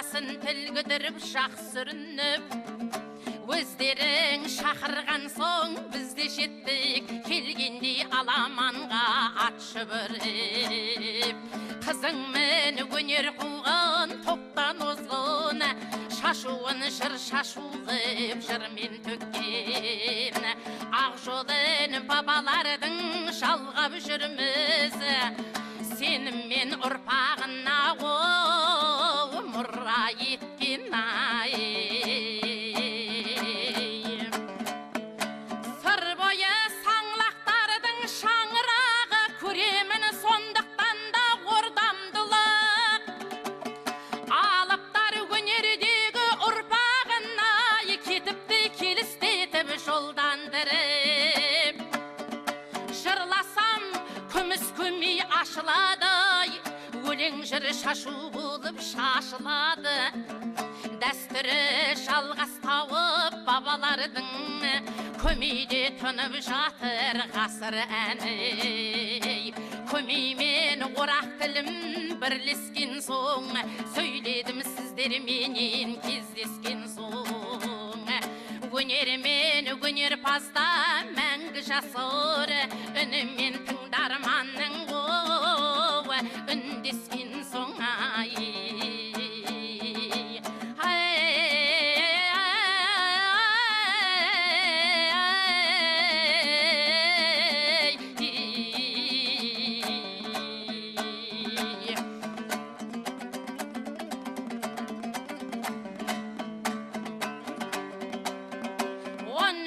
басын тілгідіріп жақсырынып, өздерің шақырған соң бізде жеттік, келгенде аламанға ат шүбіріп. Қызыңмен өнер қуған топтан озғын, шашуын жыр шашу қып жырмен төккен. Ақ жолын бабалардың жалғап жүрміз, сеніммен ұрпағына мұра еткен ай. Сыр бойы саңлақтардың шаңырағы көремін, сондықтан да ордамдылық. Алыптар өнердегі ұрпағына кетіпті келістетіп жолдандырып. Жырласам күміс көмей ашылады, өлең жыр шашу болып шашылады. Дәстүрі жалғас тауып бабалардың, көмейде тұнып жатыр ғасыр әні. Көмеймен орақ тілім бірлескен соң, сөйледім сіздерменен кездескен соң. Өнермен өнерпазда мәңгі жасыр, үнімен тыңдарманның үндескен соң ай.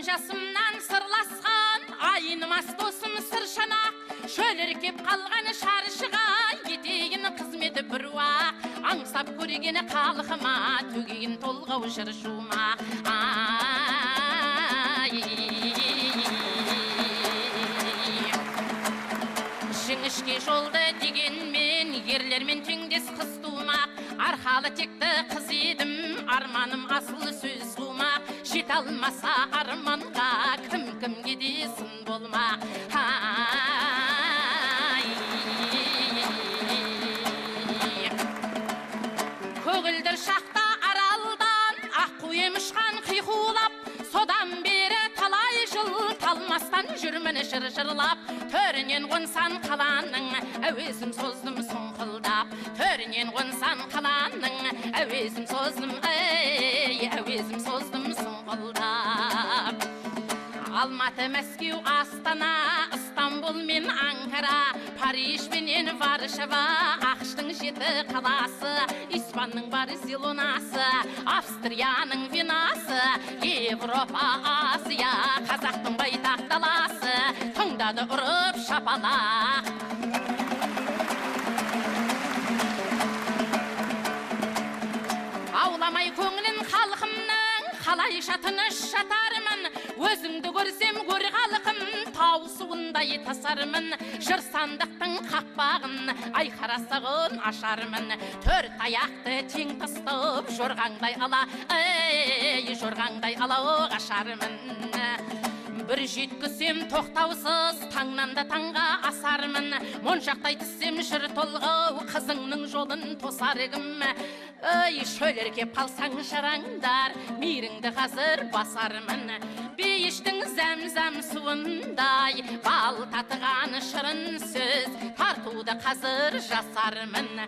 Жасымнан сырласқан айнымас досым сыршанақ, шөліркеп қалған шаршыға етеген қызметі бір уақ. Аңсап көргені қалқыма төгеген толғау жыр шумақ. Жіңішке жолды дегенмен ерлермен теңдес қыз тумақ. Арқалы текті қыз едім, арманым асыл сөз сумақ. Жет алмаса арманға кім-кімге десін болмақ. Көгілдір шақта аралдан аққу емішқан қиқулап, содан бері талай жыл талмастан жүрмін жыр-жырлап. Төрінен қонсан қаланың әуезім создым сұңқылдап. Төрінен қонсан қаланың әуезім создым, әуезім создым сұңқылдап. Алматы, Мәскеу, Астана, Истанбул мен Анкара, Париж менен Варшава, ақштың 7 қаласы, Испанның Барселонасы, Австрияның Венасы, Европа, Азия, қазақтың байтақ даласы, тыңдады ұрып шапалақ. Ауламай көңілін халқымның, қалайша тыныш жатармын. Өзіңді көрсем көр халқым, тау суындай тасармын. Жыр сандықтың қақпағын, айқарасығын ашармын. Төрт аяқты тең тастып, жорғаңдай ала қашармын. Бір жеткісем тоқтаусыз, таңнан да таңға асармын. Моншақтай түссем жыр толғау, қызыңның жолын тосаргім. Шөлеркеп қалсаң жараңдар, мейіріңді қазір басармын. Бейіштің зәм-зәм суындай, бал татыған шырын сөз, тартуды қазір жасармын.